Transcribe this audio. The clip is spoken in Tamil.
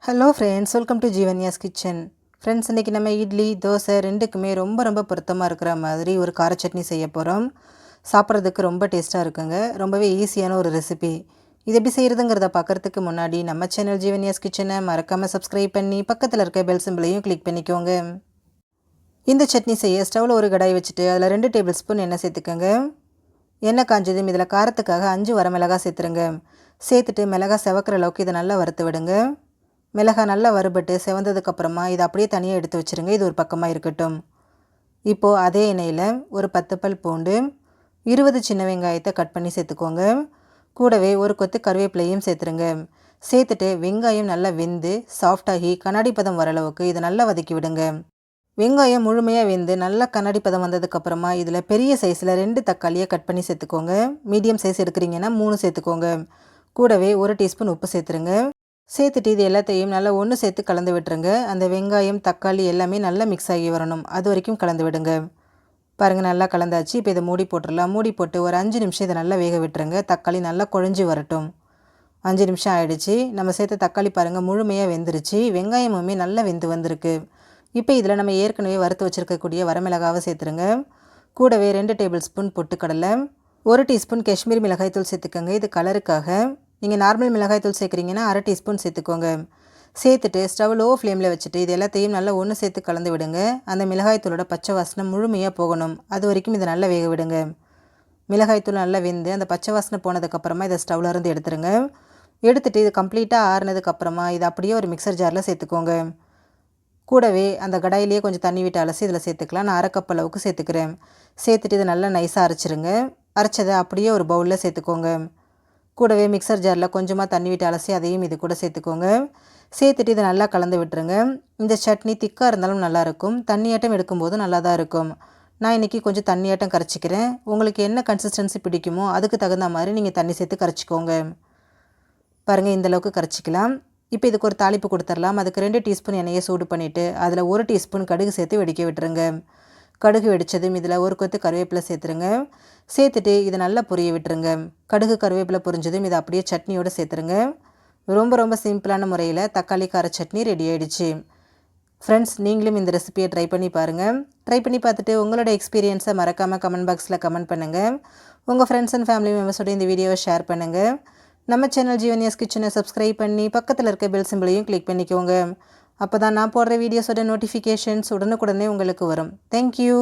Hello friends, welcome to Jeevanya's kitchen. Friends, இன்றைக்கி நம்ம இட்லி தோசை ரெண்டுக்குமே ரொம்ப பொருத்தமாக இருக்கிற மாதிரி ஒரு கார சட்னி செய்ய போகிறோம். சாப்பிட்றதுக்கு ரொம்ப டேஸ்ட்டாக இருக்குங்க. ரொம்பவே ஈஸியான ஒரு ரெசிபி. இது எப்படி செய்கிறதுங்கிறத பார்க்குறதுக்கு முன்னாடி நம்ம சேனல் ஜீவன்யாஸ் கிச்சனை மறக்காமல் சப்ஸ்கிரைப் பண்ணி பக்கத்தில் இருக்க பெல் சிம்பிளையும் கிளிக் பண்ணிக்கோங்க. இந்த சட்னி செய்ய ஸ்டவ்வில் ஒரு கடாய் வச்சுட்டு அதில் 2 டேபிள் ஸ்பூன் எண்ணெய் சேர்த்துக்கோங்க. எண்ணெய் காஞ்சதும் இதில் காரத்துக்காக 5 வரமிளகாய் சேர்த்துருங்க. சேர்த்துட்டு மிளகாய் செவக்கிற அளவுக்கு இதை நல்லா வறுத்து விடுங்க. மிளகாய் நல்லா வறுபட்டு செவந்ததுக்கப்புறமா இதை அப்படியே தனியாக எடுத்து வச்சுருங்க. இது ஒரு பக்கமாக இருக்கட்டும். இப்போது அதே எண்ணெயில் ஒரு 10 பல் பூண்டு, 20 சின்ன வெங்காயத்தை கட் பண்ணி சேர்த்துக்கோங்க. கூடவே ஒரு கொத்து கருவேப்பிலையும் சேர்த்துருங்க. சேர்த்துட்டு வெங்காயம் நல்லா வெந்து சாஃப்டாகி கண்ணாடி பதம் வர அளவுக்கு இதை நல்லா வதக்கி விடுங்க. வெங்காயம் முழுமையாக வெந்து நல்லா கண்ணாடி பதம் வந்ததுக்கப்புறமா இதில் பெரிய சைஸில் 2 தக்காளியை கட் பண்ணி சேர்த்துக்கோங்க. மீடியம் சைஸ் எடுக்கிறீங்கன்னா 3 சேர்த்துக்கோங்க. கூடவே 1 டீஸ்பூன் உப்பு சேர்த்துருங்க. சேர்த்துட்டு இது எல்லாத்தையும் நல்லா ஒன்று சேர்த்து கலந்து விட்டுருங்க. அந்த வெங்காயம் தக்காளி எல்லாமே நல்லா மிக்ஸ் ஆகி வரணும். அது வரைக்கும் கலந்து விடுங்க. பாருங்கள், நல்லா கலந்தாச்சு. இப்போ இதை மூடி போட்டுடலாம். மூடி போட்டு ஒரு 5 நிமிஷம் இதை நல்லா வேக விட்டுருங்க. தக்காளி நல்லா குழஞ்சி வரட்டும். 5 நிமிஷம் ஆகிடுச்சு. நம்ம சேர்த்த தக்காளி பாருங்கள் முழுமையாக வெந்துருச்சு. வெங்காயமுமே நல்லா வெந்து வந்திருக்கு. இப்போ இதில் நம்ம ஏற்கனவே வறுத்து வச்சுருக்கக்கூடிய வரமிளகாவை சேர்த்துருங்க. கூடவே 2 டேபிள் ஸ்பூன் பொட்டுக்கடலை, 1 டீஸ்பூன் காஷ்மீரி மிளகாய்த்தூள் சேர்த்துக்கோங்க. இது கலருக்காக. நீங்கள் நார்மல் மிளகாய்த்தூள் சேர்க்குறீங்கன்னா 1/2 டீஸ்பூன் சேர்த்துக்கோங்க. சேர்த்துட்டு ஸ்டவ் லோ ஃப்ளேமில் வச்சுட்டு இது எல்லாத்தையும் நல்லா ஒன்று சேர்த்து கலந்து விடுங்க. அந்த மிளகாய்த்தூளோட பச்சை வாசனை முழுமையாக போகணும். அது வரைக்கும் இதை நல்லா வேக விடுங்க. மிளகாய்த்தூள் நல்லா வெந்து அந்த பச்சை வாசனை போனதுக்கப்புறமா இதை ஸ்டவ்வில் இருந்து எடுத்துருங்க. எடுத்துகிட்டு இது கம்ப்ளீட்டாக ஆறுனதுக்கப்புறமா இதை அப்படியே ஒரு மிக்சர் ஜாரில் சேர்த்துக்கோங்க. கூடவே அந்த கடாயிலேயே கொஞ்சம் தண்ணி விட்டு அலசி இதில் சேர்த்துக்கலாம். நான் 1/2 கப் அளவுக்கு சேர்த்துக்கிறேன். சேர்த்துட்டு இதை நல்லா நைஸாக அரைச்சிருங்க. அரைச்சதை அப்படியே ஒரு பவுலில் சேர்த்துக்கோங்க. கூடவே மிக்சர் ஜாரில் கொஞ்சமாக தண்ணி விட்டு அலசி அதையும் இது கூட சேர்த்துக்கோங்க. சேர்த்துட்டு இதை நல்லா கலந்து விட்டுருங்க. இந்த சட்னி திக்காக இருந்தாலும் நல்லாயிருக்கும், தண்ணியாட்டம் எடுக்கும்போது நல்லா தான் இருக்கும். நான் இன்றைக்கி கொஞ்சம் தண்ணியாட்டம் கரைச்சிக்கிறேன். உங்களுக்கு என்ன கன்சிஸ்டன்சி பிடிக்குமோ அதுக்கு தகுந்த மாதிரி நீங்கள் தண்ணி சேர்த்து கரைச்சிக்கோங்க. பாருங்கள், இந்தளவுக்கு கரைச்சிக்கலாம். இப்போ இதுக்கு ஒரு தாளிப்பு கொடுத்துடலாம். அதுக்கு 2 டீஸ்பூன் எண்ணெயை சூடு பண்ணிவிட்டு அதில் 1 டீஸ்பூன் கடுகு சேர்த்து வெடிக்க விட்டுருங்க. கடுகு வெடித்ததும் இதில் ஒரு கொத்து கருவேப்பிலை சேர்த்துருங்க. சேர்த்துட்டு இதை நல்லா பொரிய விட்டுருங்க. கடுகு கருவேப்பிலை பொரிஞ்சதும் இதை அப்படியே சட்னியோடு சேர்த்துருங்க. ரொம்ப சிம்பிளான முறையில் தக்காளி கார சட்னி ரெடி ஆகிடுச்சு. ஃப்ரெண்ட்ஸ், நீங்களும் இந்த ரெசிபியை ட்ரை பண்ணி பாருங்கள். ட்ரை பண்ணி பார்த்துட்டு உங்களோட எக்ஸ்பீரியன்ஸை மறக்காமல் கமெண்ட் பாக்ஸில் கமெண்ட் பண்ணுங்கள். உங்கள் ஃப்ரெண்ட்ஸ் அண்ட் ஃபேமிலி மெம்பர்ஸோட இந்த வீடியோவை ஷேர் பண்ணுங்கள். நம்ம சேனல் ஜீவன்யாஸ் கிச்சனை சப்ஸ்கிரைப் பண்ணி பக்கத்தில் இருக்க பெல் சிம்பிளையும் கிளிக் பண்ணிக்கோங்க. அப்போ தான் நான் போடுற வீடியோஸோட நோட்டிஃபிகேஷன்ஸ் உடனுக்குடனே உங்களுக்கு வரும். தேங்க்யூ.